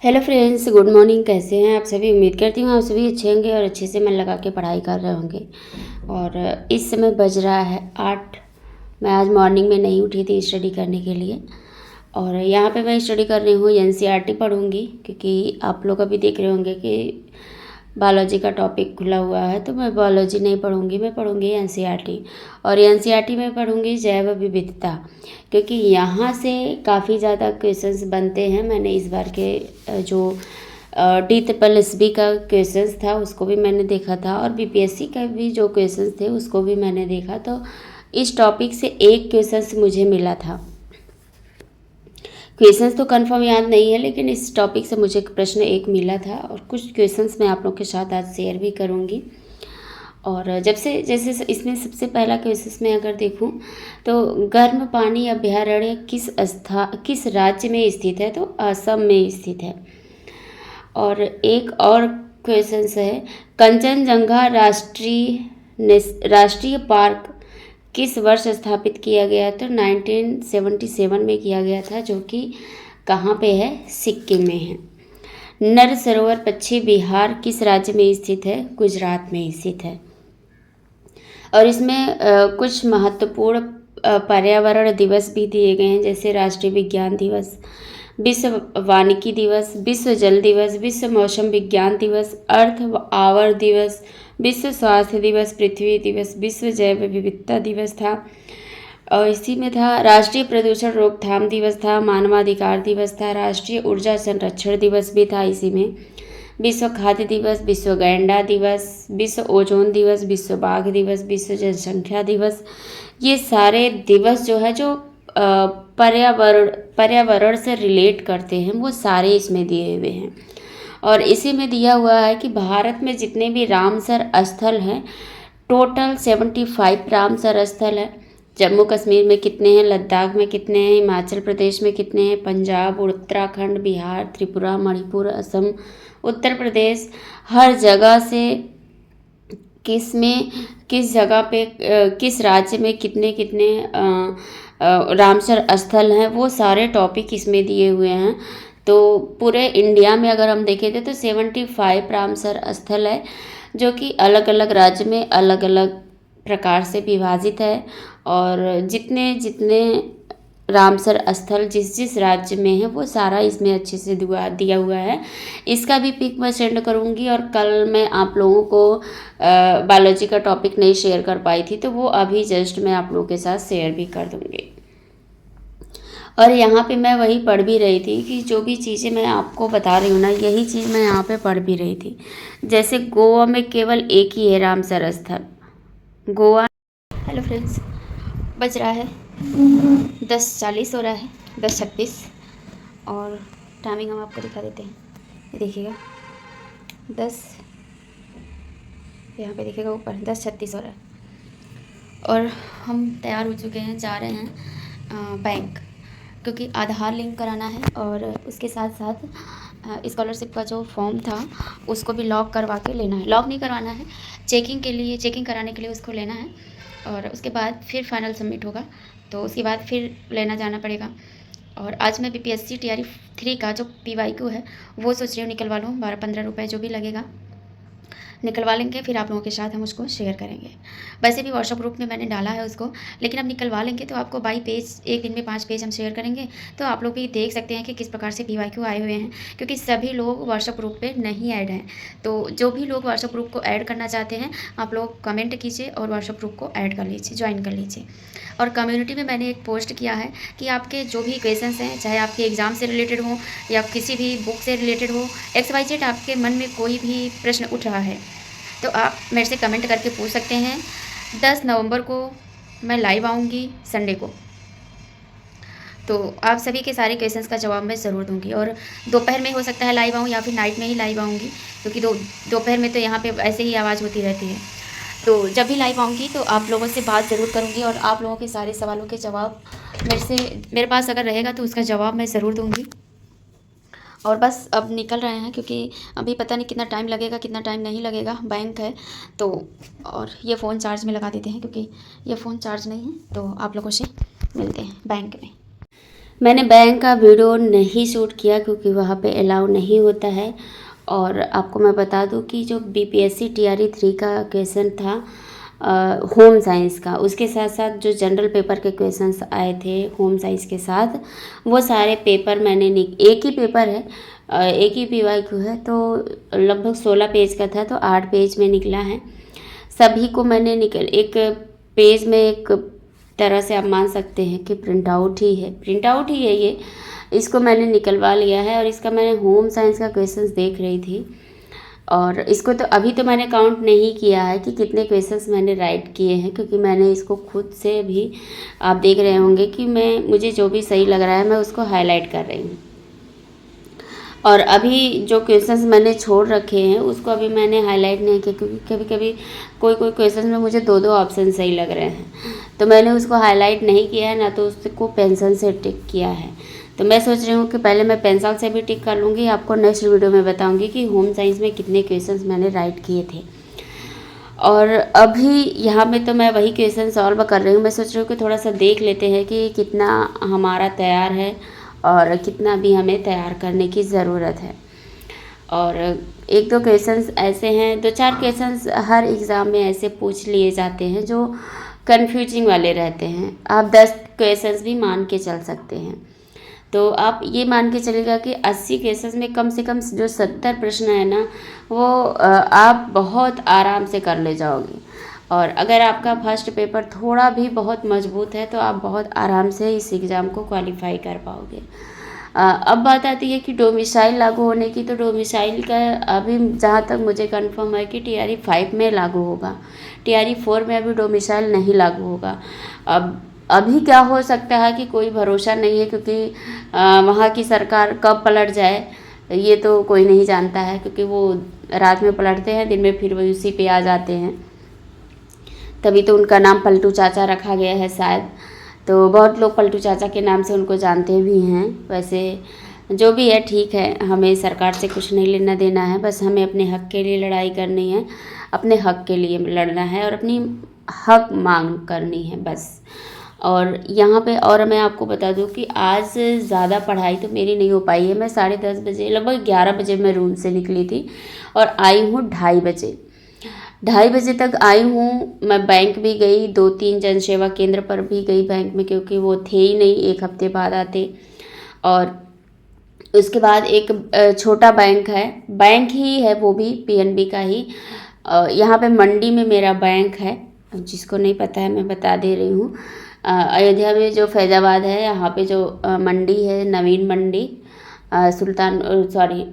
Hello friends, good morning. कैसे हैं आप सभी? उम्मीद करती हूँ आप सभी अच्छे होंगे और अच्छे से मन लगा के पढ़ाई कर रहे होंगे। और इस समय बज रहा है 8। मैं आज मॉर्निंग में नहीं उठी थी स्टडी करने के लिए। और यहाँ पे मैं स्टडी कर रही हूँ, एनसीईआरटी पढ़ूँगी, क्योंकि आप लोग अभी देख रहे होंगे कि बायोलॉजी का टॉपिक खुला हुआ है। तो मैं बायोलॉजी नहीं पढ़ूँगी, मैं पढ़ूँगी एनसीईआरटी। और एनसीईआरटी में पढ़ूँगी जैव विविधता, क्योंकि यहाँ से काफ़ी ज़्यादा क्वेश्चंस बनते हैं। मैंने इस बार के जो DSSB का क्वेश्चंस था उसको भी मैंने देखा था, और बीपीएससी का भी जो क्वेश्चंस थे उसको भी मैंने देखा। तो इस टॉपिक से एक क्वेश्चंस मुझे मिला था। क्वेश्चंस तो कंफर्म याद नहीं है, लेकिन इस टॉपिक से मुझे प्रश्न एक मिला था, और कुछ क्वेश्चंस मैं आप लोग के साथ आज शेयर भी करूँगी। और जैसे इसमें सबसे पहला क्वेश्चन में अगर देखूं तो गर्म पानी अभयारण्य किस राज्य में स्थित है? तो असम में स्थित है। और एक और क्वेश्चन है, कंचनजंगा राष्ट्रीय पार्क किस वर्ष स्थापित किया गया? तो 1977 में किया गया था, जो कि कहाँ पे है? सिक्किम में है। नर सरोवर पश्चिम बिहार किस राज्य में स्थित है? गुजरात में स्थित है। और इसमें कुछ महत्वपूर्ण पर्यावरण दिवस भी दिए गए हैं, जैसे राष्ट्रीय विज्ञान दिवस, विश्व वानिकी दिवस, विश्व जल दिवस, विश्व मौसम विज्ञान दिवस, अर्थ आवर दिवस, विश्व स्वास्थ्य दिवस, पृथ्वी दिवस, विश्व जैव विविधता दिवस था। और इसी में था राष्ट्रीय प्रदूषण रोकथाम दिवस था, मानवाधिकार दिवस था, राष्ट्रीय ऊर्जा संरक्षण दिवस भी था इसी में, विश्व खाद्य दिवस, विश्व गैंडा दिवस, विश्व ओजोन दिवस, विश्व बाघ दिवस, विश्व जनसंख्या दिवस। ये सारे दिवस जो है जो पर्यावरण से रिलेट करते हैं, वो सारे इसमें दिए हुए हैं। और इसी में दिया हुआ है कि भारत में जितने भी रामसर स्थल हैं, टोटल 75 रामसर स्थल है। जम्मू कश्मीर में कितने हैं, लद्दाख में कितने हैं, हिमाचल प्रदेश में कितने हैं, पंजाब, उत्तराखंड, बिहार, त्रिपुरा, मणिपुर, असम, उत्तर प्रदेश, हर जगह से किस जगह पे किस राज्य में कितने कितने रामसर स्थल हैं, वो सारे टॉपिक इसमें दिए हुए हैं। तो पूरे इंडिया में अगर हम देखें तो 75 रामसर स्थल है, जो कि अलग अलग राज्य में अलग अलग प्रकार से विभाजित है। और जितने जितने रामसर स्थल जिस राज्य में है, वो सारा इसमें अच्छे से दिया हुआ है। इसका भी पिक मैं सेंड करूँगी। और कल मैं आप लोगों को बायोलॉजी का टॉपिक नहीं शेयर कर पाई थी, तो वो अभी जस्ट मैं आप लोगों के साथ शेयर भी कर दूँगी। और यहाँ पे मैं वही पढ़ भी रही थी कि जो भी चीज़ें मैं आपको बता रही हूँ ना, यही चीज़ मैं यहाँ पे पढ़ भी रही थी। जैसे गोवा में केवल एक ही है रामसर स्थल, गोवा। हेलो फ्रेंड्स, बज रहा है 10:40 हो रहा है, 10:36। और टाइमिंग हम आपको दिखा देते हैं, ये देखिएगा 10, यहाँ पे देखिएगा ऊपर 10:36 हो रहा है। और हम तैयार हो चुके हैं, जा रहे हैं बैंक, क्योंकि आधार लिंक कराना है। और उसके साथ साथ स्कॉलरशिप का जो फॉर्म था उसको भी लॉक करवा के लेना है। लॉक नहीं करवाना है, चेकिंग कराने के लिए उसको लेना है। और उसके बाद फिर फाइनल सबमिट होगा, तो उसके बाद फिर लेना जाना पड़ेगा। और आज मैं बीपीएससी टीआरई 3 का जो PYQ है वो सोच रही हूँ निकलवा लूँ। 12-15 रुपये जो भी लगेगा निकलवा लेंगे, फिर आप लोगों के साथ हम उसको शेयर करेंगे। वैसे भी व्हाट्सअप ग्रुप में मैंने डाला है उसको, लेकिन अब निकलवा लेंगे तो आपको बाई पेज एक दिन में 5 पेज हम शेयर करेंगे, तो आप लोग भी देख सकते हैं कि किस प्रकार से PYQ आए हुए हैं। क्योंकि सभी लोग व्हाट्सअप ग्रुप पे नहीं ऐड हैं, तो जो भी लोग व्हाट्सअप ग्रुप को ऐड करना चाहते हैं, आप लोग कमेंट कीजिए और व्हाट्सअप ग्रुप को ऐड कर लीजिए, ज्वाइन कर लीजिए। और कम्युनिटी में मैंने एक पोस्ट किया है कि आपके जो भी क्वेश्चंस हैं, चाहे आपके एग्ज़ाम से रिलेटेड हो या किसी भी बुक से रिलेटेड हो, XYZ आपके मन में कोई भी प्रश्न उठ रहा है, तो आप मेरे से कमेंट करके पूछ सकते हैं। 10 नवंबर को मैं लाइव आऊँगी, संडे को, तो आप सभी के सारे क्वेश्चंस का जवाब मैं ज़रूर दूंगी। और दोपहर में हो सकता है लाइव आऊँ, या फिर नाइट में ही लाइव आऊँगी, क्योंकि दोपहर में तो यहाँ पे ऐसे ही आवाज़ होती रहती है। तो जब भी लाइव आऊँगी तो आप लोगों से बात ज़रूर करूँगी, और आप लोगों के सारे सवालों के जवाब मेरे पास अगर रहेगा तो उसका जवाब मैं ज़रूर दूँगी। और बस अब निकल रहे हैं, क्योंकि अभी पता नहीं कितना टाइम लगेगा, कितना टाइम नहीं लगेगा, बैंक है तो। और ये फ़ोन चार्ज में लगा देते हैं, क्योंकि ये फ़ोन चार्ज नहीं है। तो आप लोगों से मिलते हैं बैंक में। मैंने बैंक का वीडियो नहीं शूट किया क्योंकि वहाँ पे अलाउ नहीं होता है। और आपको मैं बता दूं कि जो बीपीएससी टीआरई 3 का क्वेश्चन था होम साइंस का, उसके साथ साथ जो जनरल पेपर के क्वेश्चंस आए थे होम साइंस के साथ, वो सारे पेपर मैंने एक ही पेपर है, एक ही पीवाईक्यू है, तो लगभग 16 पेज का था, तो 8 पेज में निकला है। सभी को मैंने एक पेज में एक तरह से आप मान सकते हैं कि प्रिंट आउट ही है ये, इसको मैंने निकलवा लिया है। और इसका मैंने होम साइंस का क्वेश्चंस देख रही थी, और इसको तो अभी तो मैंने काउंट नहीं किया है कि कितने क्वेश्चंस मैंने राइट किए हैं, क्योंकि मैंने इसको खुद से भी, आप देख रहे होंगे कि मुझे जो भी सही लग रहा है मैं उसको हाईलाइट कर रही हूँ। और अभी जो क्वेश्चंस मैंने छोड़ रखे हैं उसको अभी मैंने हाईलाइट नहीं किया, क्योंकि कभी कभी कोई क्वेश्चन में मुझे 2 ऑप्शन सही लग रहे हैं, तो मैंने उसको हाईलाइट नहीं किया है, ना तो उसको पेंसिल से टिक किया है। तो मैं सोच रही हूँ कि पहले मैं पेंसिल से भी टिक कर लूँगी। आपको नेक्स्ट वीडियो में बताऊँगी कि होम साइंस में कितने क्वेश्चंस मैंने राइट किए थे। और अभी यहाँ पे तो मैं वही क्वेश्चन सॉल्व कर रही हूँ। मैं सोच रही हूँ कि थोड़ा सा देख लेते हैं कि कितना हमारा तैयार है और कितना भी हमें तैयार करने की ज़रूरत है। और 1-2 क्वेश्चंस ऐसे हैं, 2-4 क्वेश्चंस हर एग्ज़ाम में ऐसे पूछ लिए जाते हैं जो कन्फ्यूजिंग वाले रहते हैं। आप 10 क्वेश्चंस भी मान के चल सकते हैं, तो आप ये मान के चलिएगा कि 80 क्वेश्चंस में कम से कम जो 70 प्रश्न है ना, वो आप बहुत आराम से कर ले जाओगे। और अगर आपका फर्स्ट पेपर थोड़ा भी बहुत मजबूत है तो आप बहुत आराम से इस एग्ज़ाम को क्वालिफाई कर पाओगे। अब बात आती है कि डोमिसाइल लागू होने की, तो डोमिसाइल का अभी जहाँ तक मुझे कंफर्म है कि टीआरई 5 में लागू होगा, टीआरई 4 में अभी डोमिसाइल नहीं लागू होगा। अब अभी क्या हो सकता है कि कोई भरोसा नहीं है, क्योंकि वहाँ की सरकार कब पलट जाए ये तो कोई नहीं जानता है, क्योंकि वो रात में पलटते हैं, दिन में फिर वो उसी पे आ जाते हैं। तभी तो उनका नाम पलटू चाचा रखा गया है शायद। तो बहुत लोग पलटू चाचा के नाम से उनको जानते भी हैं। वैसे जो भी है ठीक है, हमें सरकार से कुछ नहीं लेना देना है, बस हमें अपने हक़ के लिए लड़ाई करनी है, अपने हक़ के लिए लड़ना है और अपनी हक़ मांग करनी है बस। और यहाँ पे और मैं आपको बता दूँ कि आज ज़्यादा पढ़ाई तो मेरी नहीं हो पाई है। मैं 10:30 बजे, लगभग 11 बजे मैं रूम से निकली थी और आई हूँ 2:30 बजे। 2:30 बजे तक आई हूँ। मैं बैंक भी गई, 2-3 जनसेवा केंद्र पर भी गई बैंक में, क्योंकि वो थे ही नहीं, 1 हफ्ते बाद आते। और उसके बाद एक छोटा बैंक है, बैंक ही है वो भी पीएनबी का ही। यहाँ पे मंडी में मेरा बैंक है, जिसको नहीं पता है मैं बता दे रही हूँ। अयोध्या में जो फैज़ाबाद है, यहाँ पे जो मंडी है, नवीन मंडी,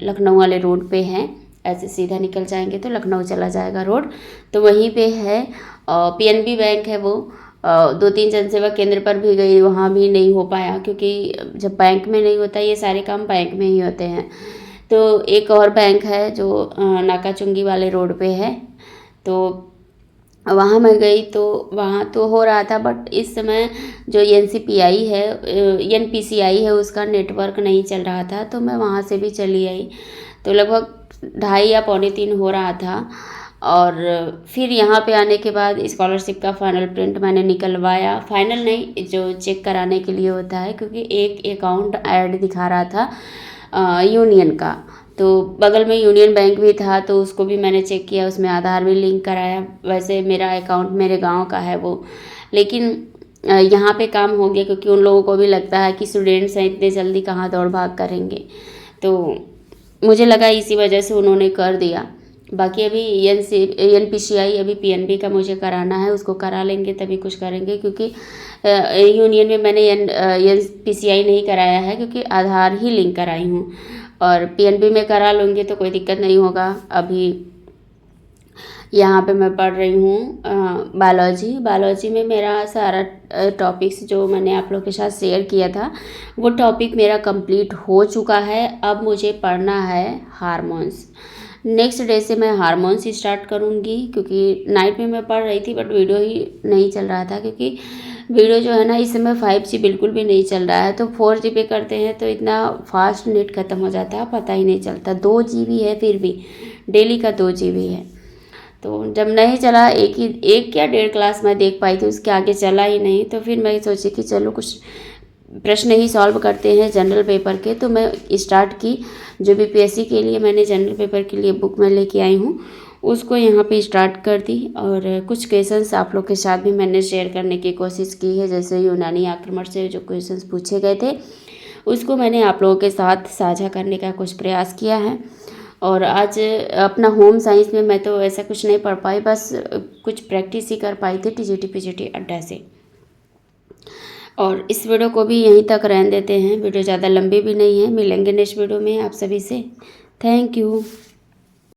लखनऊ वाले रोड पे है। ऐसे सीधा निकल जाएंगे तो लखनऊ चला जाएगा रोड, तो वहीं पे है। पीएनबी बैंक है वो। 2-3 जनसेवा केंद्र पर भी गई, वहाँ भी नहीं हो पाया, क्योंकि जब बैंक में नहीं होता, ये सारे काम बैंक में ही होते हैं। तो एक और बैंक है जो नाका चुंगी वाले रोड पे है, तो वहाँ मैं गई, तो वहाँ तो हो रहा था, बट इस समय जो एनसीपीआई है, एनपीसीआई है, उसका नेटवर्क नहीं चल रहा था, तो मैं वहाँ से भी चली आई। तो लगभग 2:30 या 2:45 हो रहा था। और फिर यहाँ पे आने के बाद स्कॉलरशिप का फाइनल प्रिंट मैंने निकलवाया। फाइनल नहीं, जो चेक कराने के लिए होता है, क्योंकि एक अकाउंट ऐड दिखा रहा था यूनियन का, तो बगल में यूनियन बैंक भी था, तो उसको भी मैंने चेक किया, उसमें आधार भी लिंक कराया। वैसे मेरा अकाउंट मेरे गांव का है वो, लेकिन यहाँ पे काम हो गया, क्योंकि उन लोगों को भी लगता है कि स्टूडेंट्स हैं, इतने जल्दी कहाँ दौड़ भाग करेंगे, तो मुझे लगा इसी वजह से उन्होंने कर दिया। बाकी अभी एनपीसीआई, अभी पीएनबी का मुझे कराना है, उसको करा लेंगे तभी कुछ करेंगे, क्योंकि यूनियन में मैंने एनपीसीआई नहीं कराया है, क्योंकि आधार ही लिंक कराई हूँ। और पीएनबी में करा लूँगी तो कोई दिक्कत नहीं होगा। अभी यहाँ पे मैं पढ़ रही हूँ बायोलॉजी में मेरा सारा टॉपिक्स जो मैंने आप लोग के साथ शेयर किया था, वो टॉपिक मेरा कंप्लीट हो चुका है। अब मुझे पढ़ना है हार्मोन्स। नेक्स्ट डे से मैं हार्मोन्स स्टार्ट करूँगी, क्योंकि नाइट में मैं पढ़ रही थी बट वीडियो ही नहीं चल रहा था, क्योंकि वीडियो जो है ना इस समय 5G बिल्कुल भी नहीं चल रहा है। तो 4G पे करते हैं तो इतना फास्ट नेट ख़त्म हो जाता है, पता ही नहीं चलता। 2 GB है, फिर भी डेली का 2 GB है। तो जब नहीं चला, एक या 1.5 क्लास मैं देख पाई थी, उसके आगे चला ही नहीं। तो फिर मैं सोची कि चलो कुछ प्रश्न ही सॉल्व करते हैं जनरल पेपर के, तो मैं स्टार्ट की। जो बीपीएससी के लिए मैंने जनरल पेपर के लिए बुक मैं लेके आई हूँ उसको यहाँ पे स्टार्ट कर दी। और कुछ क्वेश्चंस आप लोग के साथ भी मैंने शेयर करने की कोशिश की है, जैसे यूनानी आक्रमण से जो क्वेश्चंस पूछे गए थे उसको मैंने आप लोगों के साथ साझा करने का कुछ प्रयास किया है। और आज अपना होम साइंस में मैं तो ऐसा कुछ नहीं पढ़ पाई, बस कुछ प्रैक्टिस ही कर पाई थी टीजीटी पीजीटी अड्डा से। और इस वीडियो को भी यहीं तक रहने देते हैं, वीडियो ज़्यादा लंबी भी नहीं है। मिलेंगे नेक्स्ट वीडियो में आप सभी से। Thank you.